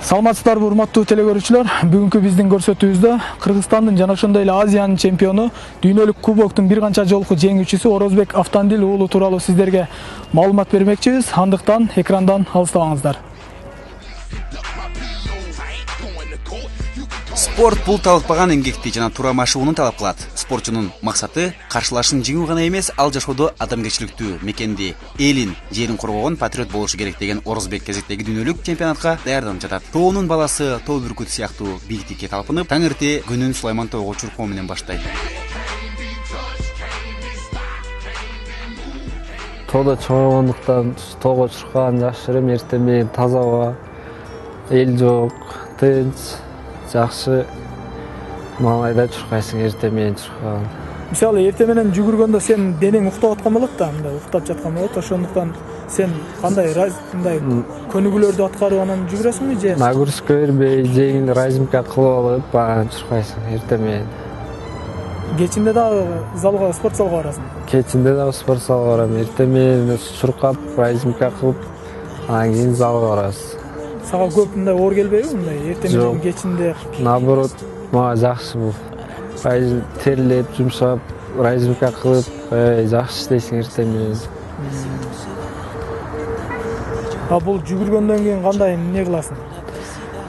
Саламатсыздарбы урматтуу телекөрүүчүлөр. Бүгүнкү биздин көрсөтүүбүздө Кыргызстандын жана ошондой эле Азиянын чемпиону, дүйнөлүк кубоктун бир канча жолку жеңүүчүсү Орозбек Автандил уулу тууралуу сиздерге маалымат бермекчибиз. Андыктан экрандан алыстабаңыздар. Спорт бул талыкпаган эмгекти жана туура машыгууну талап кылат. Спортчунун максаты каршылашын жеңүү гана эмес, ал жашоодо адамгерчиликтүү, мекенди, элин, жерин коргогон патриот болушу керек деген Орозбек кезектеги дүйнөлүк чемпионатка даярданып жатат. Тоонун баласы тоо бүркүт сыяктуу бийиктикке талпынып, таң эрте күнүн Сулайман тоого чуркоо менен баштайт. Тоодо чоңойгондуктан тоого чуркаган жакшы элем. Эртең менен таза аба, эл жок, тынч, жакшы маалайда чуркайсың эртең менен чуркаган. Мисалы эртең менен жүгүргөндө сен денең уктап аткан болот да, мындай уктап жаткан болот. Ошондуктан сен кандай көнүгүүлөрдү аткарып анан жүгүрөсүңбү же? Нагрузка бербей, жеңил разимка кылып алып, анан чуркайсың эртең менен. Кечинде дагы залга, спорт залга барасың. Кечинде дагы спорт залга барам. Эртең менен чуркап, разимка кылып, анан кийин залга барабыз. Сага көп мындай оор келбейби мындай эртең менен кечинде? Наоборот, мага жакшы бул. Терлеп, жумшап, разимка кылып, жакшы иштейсиң эртең менен. Бул жүгүргөндөн кийин кандай эмне кыласың?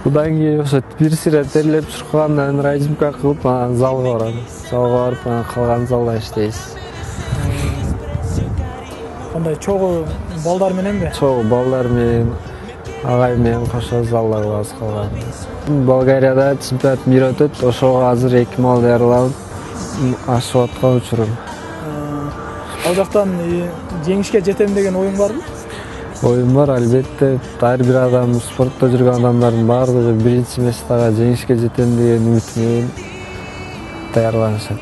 Будан кийин ошо бир сыйра терлеп чуркагандан разимка кылып, анан залга барам. Залга барып, анан калган залда иштейбиз. Кандай чогуу балдар мененби? Чогуу балдар менен, агай менен кошо залда кылабыз калган. Болгарияда чемпионат мира өтөт, ошого азыр 2 мал даярдалып ашып аткан учурум. Ал жактан жеңишке жетем деген оюң барбы? Оюм бар, албетте. Ар бир адам, спортто жүргөн адамдардын баардыгы биринчи месяцтага жеңишке жетем деген үмүт менен даярданышат.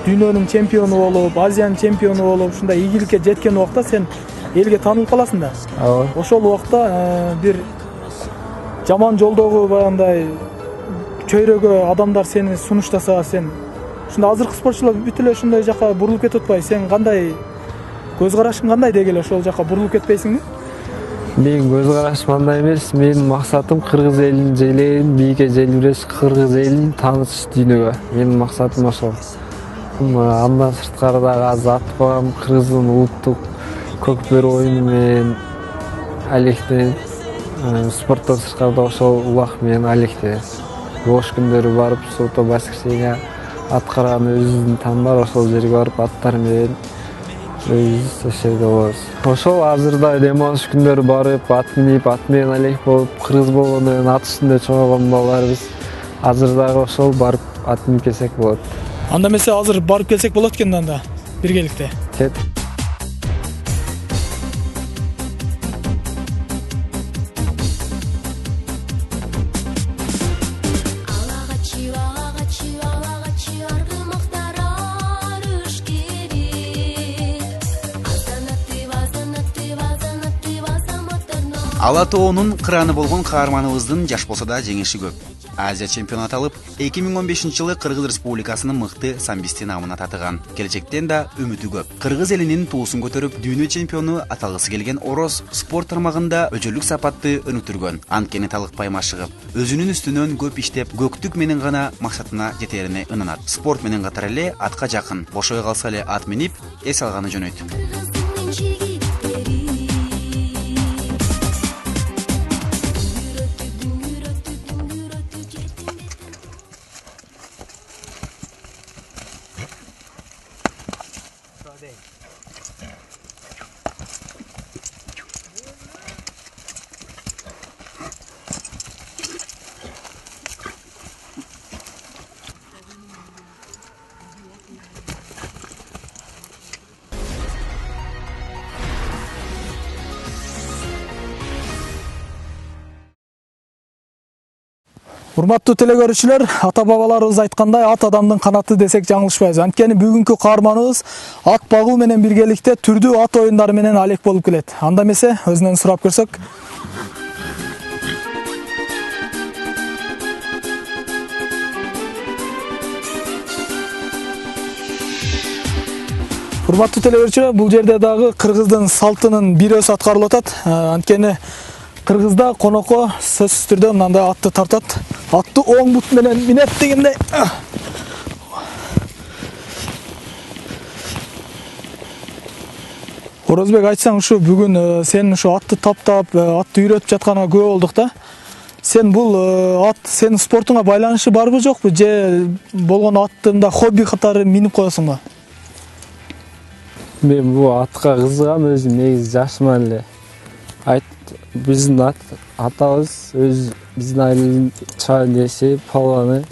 Дүйнөнүн чемпиону болуп, Азиянын чемпиону болуп, ушундай ийгиликке жеткен убакта сен элге таанылып каласың да. Ооба. Ошол убакта бир жаман жолдогу баягындай чөйрөгө адамдар сени сунуштаса, сен ушундай азыркы спортчулар бүт эле ушундай жака бурулуп кетип атпайбы? Сен кандай көз карашың кандай деги эле ошол жака бурулуп кетпейсиңби? Менин көз карашым андай эмес. Менин максатым кыргыз элин жейлейин, бийикке желбиреш, кыргыз элин таанытыш дүйнөгө. Менин максатым ошол. Андан сырткары дагы азыр атпам, кыргыздын улуттук көкбөр оюну менен алектенет. Спорттон сырткары да ошол улак менен алектенет. Бош күндөрү барып, сото воскресенье аткарган өзүбүздүн там бар, ошол жерге барып аттар менен өзүбүз ошол жерде болобуз. Ошол азырда дем алыш күндөрү барып, ат минип, ат менен алек болуп, кыргыз болгондон кийин ат үстүндө чоңойгон балдарбыз. Азыр дагы ошол барып ат минип келсек болот. Анда эмесе азыр барып келсек болот экен анда биргеликте. Ала тоонун кыраны болгон каарманыбыздын жаш болсо да жеңиши көп. Азия чемпионаты алып, 2015-жылы Кыргыз Республикасынын мыкты самбисти намына татыган. Келечектен да үмүтү көп. Кыргыз элинин туусун көтөрүп, дүйнө чемпиону аталгысы келген Ороз спорт тармагында өчөлүк сапатты өнүктүргөн. Анткени талыкпай машыгып, өзүнүн үстүнөн көп иштеп, көктүк менен гана максатына жетерине ынанат. Спорт менен катар эле атка жакын. Бошой калса эле ат минип, эс алганы жөнөйт. Урматтуу телекөрүүчүлөр, ата-бабаларыбыз айткандай ат адамдын канаты десек жаңылышпайбыз. Анткени бүгүнкү каарманыбыз ат багуу менен биргеликте түрдүү ат оюндары менен алек болуп келет. Анда эмесе өзүнөн сурап көрсөк. Урматтуу телекөрүүчүлөр, бул жерде дагы кыргыздын салтынын бир өз аткарылып атат. Анткени Кыргызда конокко сөзсүз түрдө мындай атты тартат. Атты оң бут менен минет дегенде. Орозбек, айтсаң ушу бүгүн сен ушу атты таптап, атты үйрөтүп жатканыңа күбө болдук да. Сен бул ат сенин спортуңа байланышы барбы жокпу, же болгон аттында хобби катары минип коесуңбу? Мен бул атка кызыгам, өзүм негизи жашыман эле. Биздин атабыз биздин айылдын чабандеси, палуаны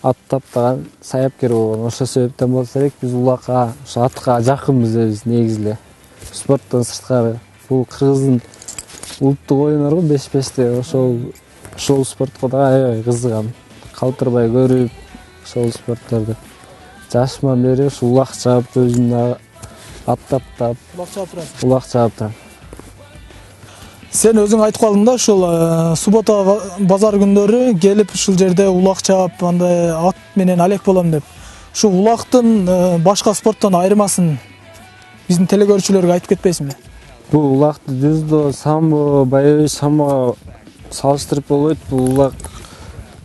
ат таптаган саяпкер болгон. Ошол себептен болсо керек биз улакка, ошо атка жакынбыз өзүбүз негизи эле. Спорттон сырткары бул кыргыздын улуттук оюндарго беш-беште ошол спортко да аябай кызыгам. Калтырбай көрүп, ошол спортторду жашыман бери ушу улак чаап, өзүм ат таптап, улак чаап турам. Сен өзүң айтып калдың да, ушул суббота базар күндөрү келип ушул жерде улак чаап, андай ат менен алек болом деп. Ушу улактын башка спорттон айырмасын биздин телекөрүүчүлөргө айтып кетпейсиңби? Бул улакты жүздө, самбо, баягы самбога салыштырып болбойт. Бул улак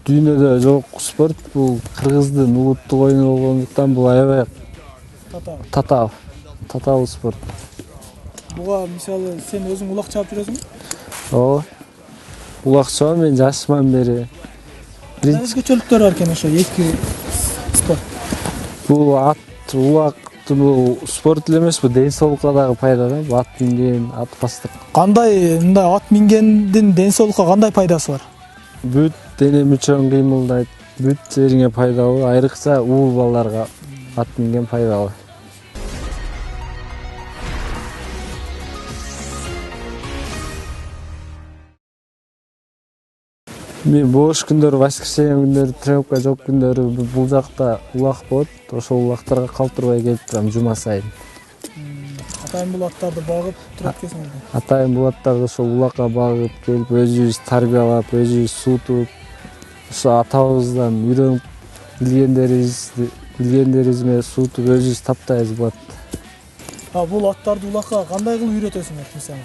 дүйнөдө жок спорт. Бул кыргыздын улуттук оюну болгондуктан бул аябай татаал спорт. Буга мисалы сен өзүң улак чаап жүрөсүңбү? Ооба. Улак чаабам мен жашыман бери. Өзгөчөлүктөр бар экен ошо эки спорт. Бул бул спорт эле эмес, бул ден соолукка дагы пайда да. Ат минген, ат бастык. Кандай мындай ат мингендин ден соолукка кандай пайдасы бар? Бүт дене мүчөң кыймылдайт, бүт жериңе пайдалуу, айрыкча уул балдарга ат минген пайдалуу. Мен бош күндөрү, воскресенье күндөрү, тренировка жок күндөрү бул жакта улак болот. Ошол улактарга калтырбай келип турам жума сайын. Атайын бул аттарды багып турат экенсиң. Атайын бул аттарды ошол улакка багып келип, өзүбүз тарбиялап, өзүбүз суутуп, ошо атабыздан үйрөнүп билгендерибиз менен суутуп өзүбүз таптайбыз бул атты. Бул аттарды улакка кандай кылып үйрөтөсүңөр мисалы?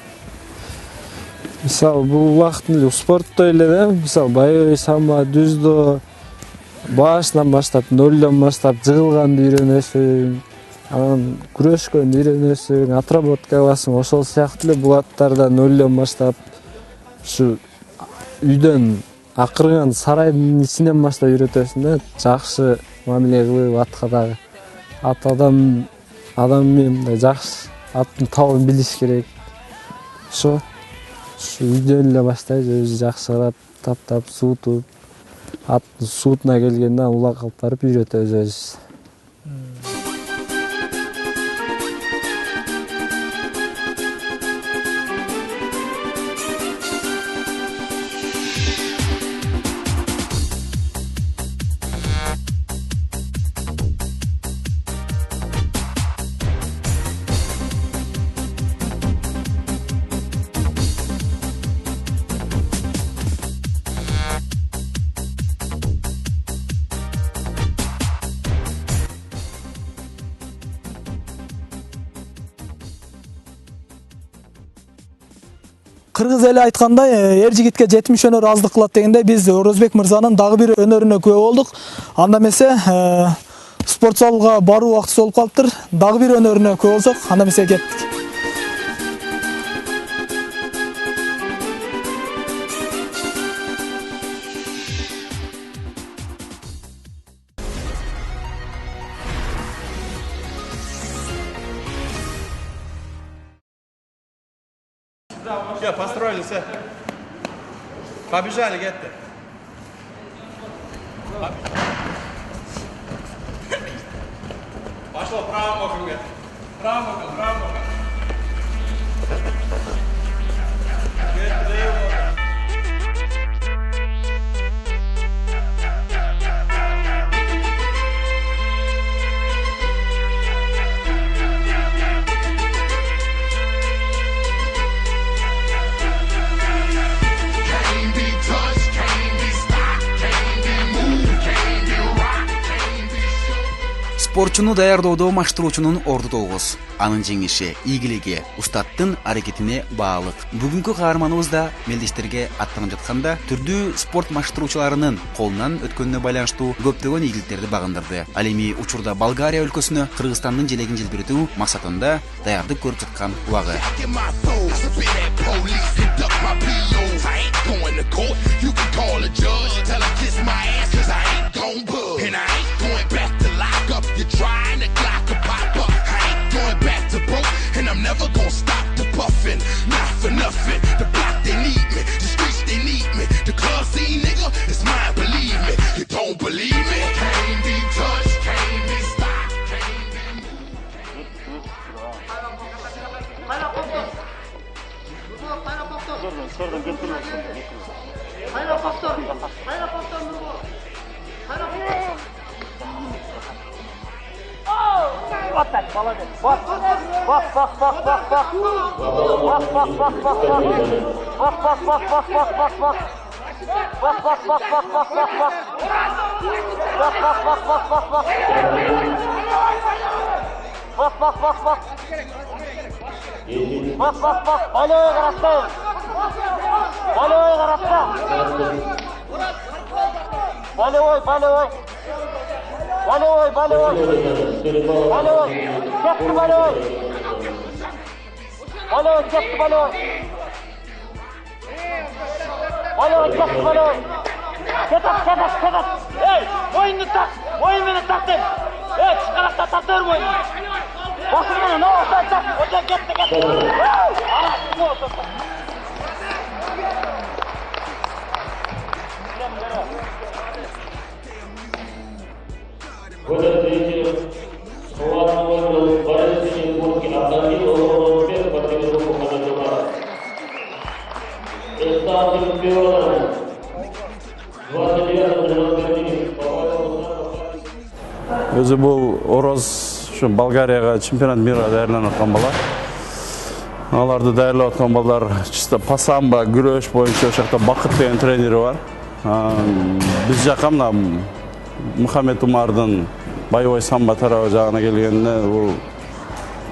Мисалы бул улактын спортто эле да, мисалы баягы самбо, жүздө башынан баштап, нөлдөн баштап жыгылганды үйрөнөсүң, анан күрөшкөндү үйрөнөсүң, отработка кыласың. Ошол сыяктуу эле бул аттарда нөлдөн баштап ушу үйдөн акырган сарайдын ичинен баштап үйрөтөсүң да, жакшы мамиле кылып атка дагы. Ат адам менен мындай жакшы аттын табын билиш керек. Ушу үйдөн эле баштайбыз, өзү жакшы карап, таптап, суутуп, аттын суутуна келгенде улак алып барып үйрөтөбүз өзүбүз. Кыргыз эли айткандай, эр жигитке 70 өнөр аздык кылат дегенде, биз Орозбек мырзанын дагы бир өнөрүнө күбө болдук. Анда эмесе спорт залга баруу убактысы болуп калыптыр. Дагы бир өнөрүнө күбө болсок, анда эмесе кеттик. Все, построились. Побежали, Гетте. Пошло, правым боком, Гетте. Правым боком, правым боком. Спортчуну даярдоодо маштыруучунун орду толгус. Анын жеңиши ийгилиги, устаттын аракетине баалык. Бүгүнкү каарманыбыз да мелдештерге аттанып жатканда түрдүү спорт маштыруучуларынын колунан өткөнүнө байланыштуу көптөгөн ийгиликтерди багындырды. Ал эми учурда Болгария өлкөсүнө Кыргызстандын желегин желбиретүү максатында даярдык көрүп жаткан убагы. And I'm never gonna stop the puffin', not for nothing. The block they need me, the streets they need me. The club scene, nigga, it's mine, believe me. You don't believe me? Can't be touched, can't be stopped, can't be moved. Өзі бұл Ороз Болгарияға чемпионат мира даярланып жатқан бала. Аларды даярлап жатқан балдар чисто по самбо, күрөш боюнча ошакта Бакыт деген тренери бар. Биз жакка мына Мухаммед Умардын боевой самбо тарабы жагына келгенде бул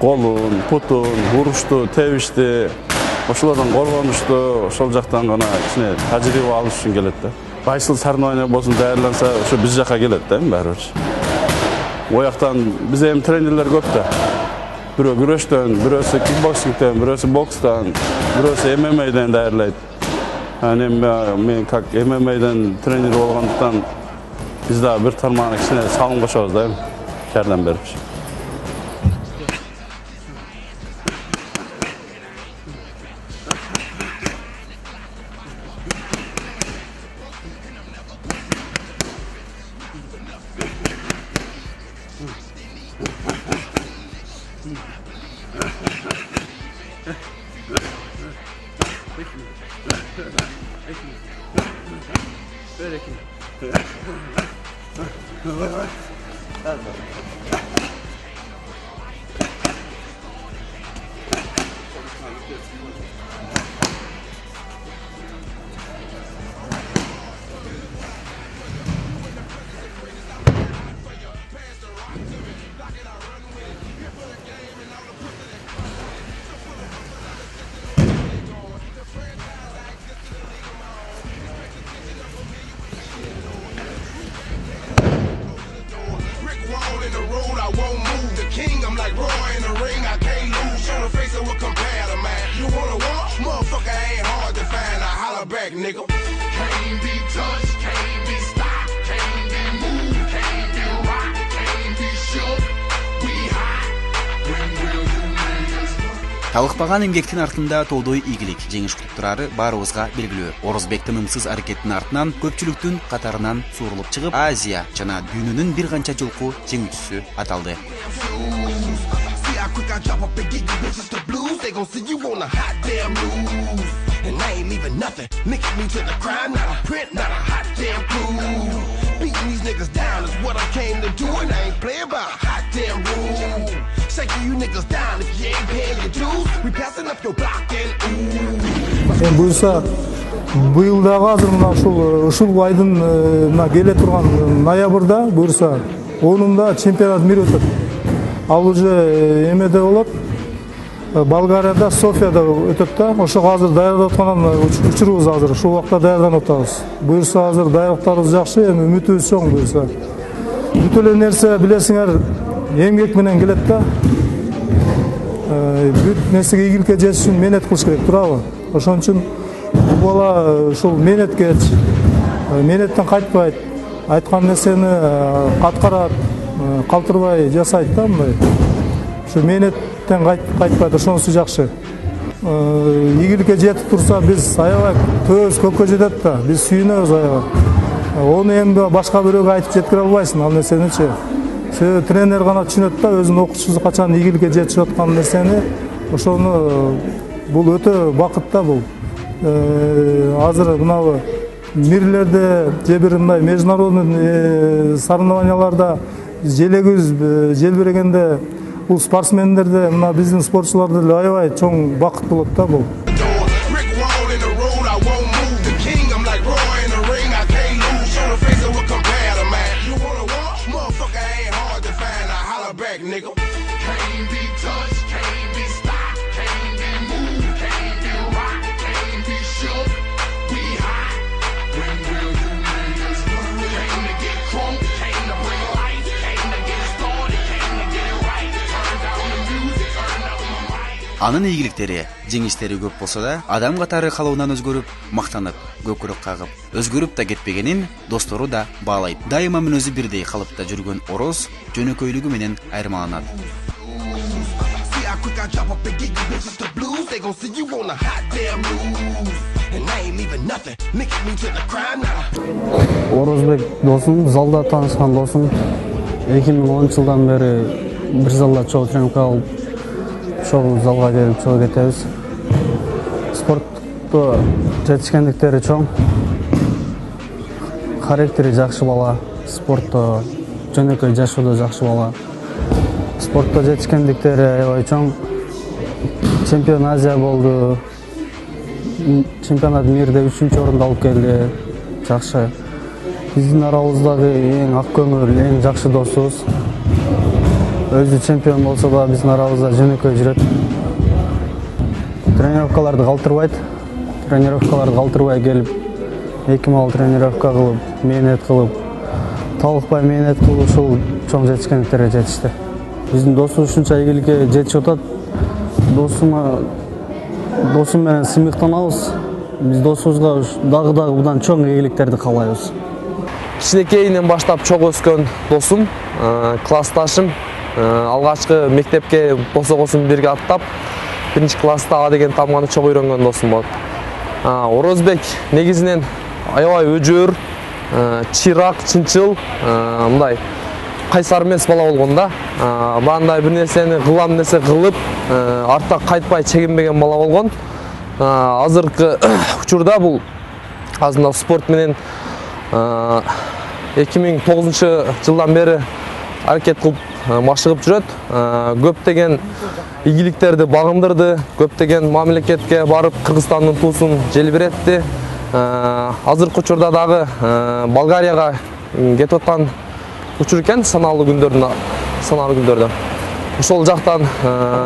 колун, путун, урушту, тебишти, ошолордон коргонушту, ошол жактан гана кичине тажрыйба алыш үчүн келет да. Кайсыл соревнование болсун даярланса, ошо биз жакка келет да баары. Ояқтан бізде тренерлер көп та. Бирөө күрөштөн, бирөөсү кикбоксингден, бирөөсү бокстан, бирөөсү ММА'ден даярлайт. Мен как ММА'ден тренер болгондуктан биз да бир тармагына кичине салым кошобуз да, жардам берип. Nigga, can't be touched, can't be stopped, can't be moved, can't be rocked, can't be shook. We hot. When will you niggas? Талыкпаган эмгектин артында тоодой ийгилик, жеңиш кутуп турары баарыбызга белгилүү. Орозбектин ымсыз аракеттин артынан көпчүлүктүн катарынан суурулуп чыгып, Азия жана дүйнөнүн бир канча жолку жеңүүчүсү аталды. And I ain't leaving nothing. Niggas new to the crime, not a print, not a hot damn clue. Beating these niggas down is what I came to do, and I ain't playing by a hot damn rule. Shaking you niggas down if you ain't paying your dues. We passing up your block and ooh. Буюрса, быйыл дагы азыр мына ушул айдын мына келе турган ноябрда буюрса 10-ында чемпионат мира өтөт. Ал уже эмеде болот. Болгарияда, Софияда өтөт да. Ошого азыр даярдап аткан учурубуз азыр. Ушул убакта даярданып атабыз. Буюрса азыр даярдыктарыбыз жакшы, эми үмүтүбүз чоң буюрса. Бүт эле нерсе билесиңер эмгек менен келет да. Бүт нерсеге ийгиликке жетиш үчүн менет кылыш керек, туурабы? Ошон үчүн бул бала ушул менетке менеттен кайтпайт. Айткан нерсени аткарат, калтырбай жасайт да мындай. Ушу менеттен кайтпайт, ошонусу жакшы. Ийгиликке жетип турса биз аябай төбөбүз көккө жетет да, биз сүйүнөбүз аябай. Onu эми башка бирөөгө айтып жеткире албайсың ал нерсеничи. Себеби тренер гана түшүнөт да өзүнүн окуучусу качан ийгиликке жетип аткан нерсени. Ошону бул өтө бакыт да бул. Азыр мынабы мирлерде же бир мындай международный соревнованияларда желегибиз желбирегенде бул спортсмендерде мына биздин спортчуларда эле аябай чоң бакыт болот да бул. Анын ийгиликтери, жеңиштери көп болсо да, адам катары калыбынан өзгөрүп, мактанып, көкүрөк кагып, өзгөрүп да кетпегенин достору да баалайт. Дайыма мүнөзү бирдей калыпта жүргөн Ороз жөнөкөйлүгү менен айырмаланат. Орозбек досум, залда таанышкан досум. 2010-жылдан бери бир залда чогуу тренировка алып, ошол залга келип чогуу кетебиз. Спортто жетишкендиктери чоң. Характери жакшы бала, спортто жөнөкөй жашоодо жакшы бала. Спортто жетишкендиктери аябай чоң. Чемпион Азия болду. Чемпионат мирде 3-орунду алып келди. Жакшы. Биздин арабыздагы эң ак көңүл, эң жакшы досубуз. Өзү чемпион болсо да биздин арабызда жөнөкөй жүрөт. Тренировкаларды калтырбай келип, 2 мал тренировка кылып, менет кылып, талыкпай менет кылып ушул чоң жетишкендиктерге жетишти. Биздин досубуз ушунча ийгиликке жетип атат. Досум менен сыймыктанабыз. Биз досубузга дагы мындан чоң ийгиликтерди каалайбыз. Кичинекейинен баштап чогуу өскөн досум, классташым. Алгачкы мектепке босогосун бирге аттап, 1-класста А деген тамганы чогуу үйрөнгөн досум болот. Орозбек негизинен аябай өжөр, чирак, чынчыл, мындай кайсар эмес бала болгон да. Бандай бир нерсени кылам десе кылып, артта кайтпай чегинбеген бала болгон. Азыркы учурда бул азында спорт менен 2009-жылдан бери аракет кылып машыгып жүрөт. Көптөгөн ийгиликтерди багындырды, көптөгөн мамлекетке барып Кыргызстандын туусун желбиретти. Азыркы учурда дагы Болгарияга кетип аткан учур экен санаалуу күндөрдө. Ошол жактан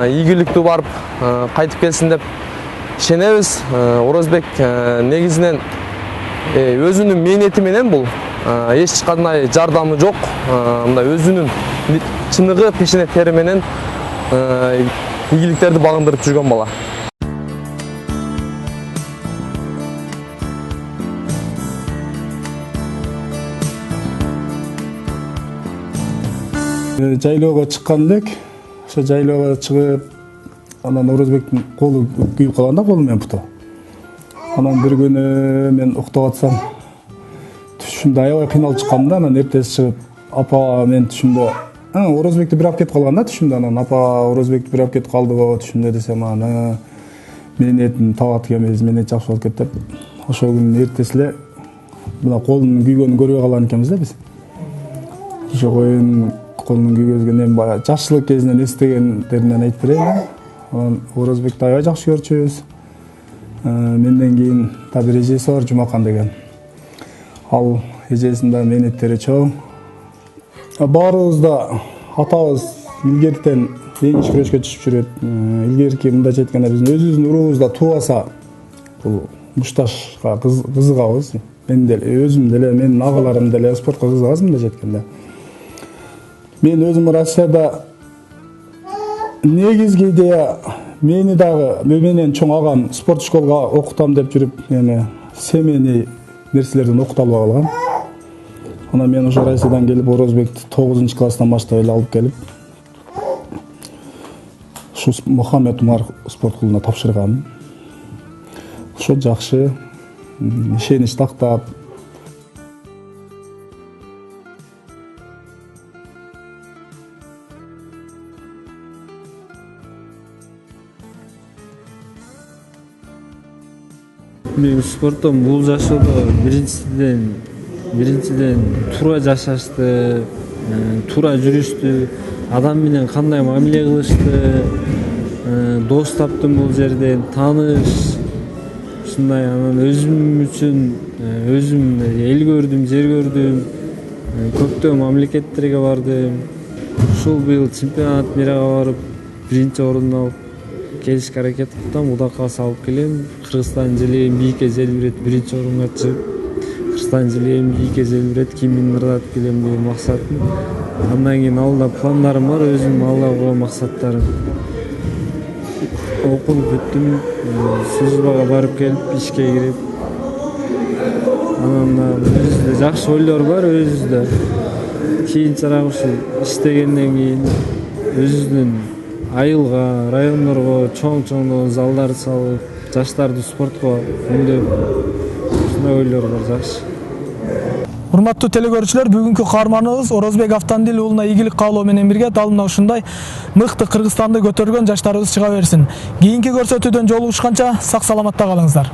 ийгиликтүү барып кайтып келсин деп ишенебиз. Орозбек негизинен өзүнүн мээнети менен бул эч кандай жардамы жок. Мындай өзүнүн чыныгы пешене тери менен ийгиликтерди багындырып жүргөн бала. Жайлоого чыккан элек, ошо жайлоого чыгып, анан Орозбектин колу күйүп калган да, колу менен буту. Анан бир күнү мен уктап атсам, түшүмдө аябай кыйналып чыккам да, анан эртеси чыгып, апа мен түшүмдө Орозбекти бир алып кетип калган да түшүмдө. Анан апа Орозбекти бир алып кетип калдыбы түшүмдө десем, менин табат экенбиз, менин жакшы болуп кетти деп. Ошол күнүн эртеси эле мына колунун күйгөнүн көрбөй калган экенбиз да биз. Ошо колунун күйгөнүн эми баягы жашчылык кезинен эстегендеринен айтып берейин. Анан Орозбекти аябай жакшы көрчүбүз. Менден кийин да бир эжеси бар, Жумакан деген. Ал эжесинин да менеттери чоң. Баарыбыз да атабыз илгертен эң иш күрөшкө чыгып жүрөт. Илгерки мындайча айтканда биздин өзүбүздүн уруубузда туубаса бул мушташка кызыгабыз. Мен деле өзүм деле менин агаларым деле спортко кызыгабыз мындайча айтканда. Мен өзүм Россияда негизги идея мени дагы менен чоң агам спорт школга окутам деп жүрүп, семейный нерселерден окута албай калган. Анан мен ошо Россиядан келип Орозбекти 9-класстан баштап эле алып келип, ушу Мухаммед Умар спорт клубуна тапшыргам. Ошо жакшы, ишенич тактап. Мен спорттон бул жашоодо биринчиден туура жашашты, туура жүрүштү, адам менен кандай мамиле кылышты, дос таптым бул жерден, тааныш, ушундай. Анан өзүм үчүн өзүм эл көрдүм, жер көрдүм, көптөгөн мамлекеттерге бардым. Ушул быйыл чемпионат мирага барып, биринчи орунду алып келишке аракет кылдым, удакка салып келем. Кыргызстан желегин бийикке желбирет, биринчи орунга чыгып, Кыргызстан желегин бийикке желбирет, кимдин ырдатып келем деген максатым. Андан кийин алда пландарым бар, өзүм алда койгон максаттарым. Окуп бүттүм, службага барып келип, ишке кирип. Анан өзүбүздө жакшы ойлор бар, өзүбүздө. Кийинчерээк ушул иштегенден кийин өзүбүздүн айылга, райондорго чоң залдар салып, жаштарды спортко үндөп, ушундай ойлор бар, жакшы. Урматтуу телекөрүүчүлөр, бүгүнкү каарманыбыз Орозбек Автандил уулуна ийгилик каалоо менен бирге далымда ушундай мыкты Кыргызстанды көтөргөн жаштарыбыз чыга берсин. Кийинки көрсөтүүдөн жолугушканча сак саламатта калыңыздар.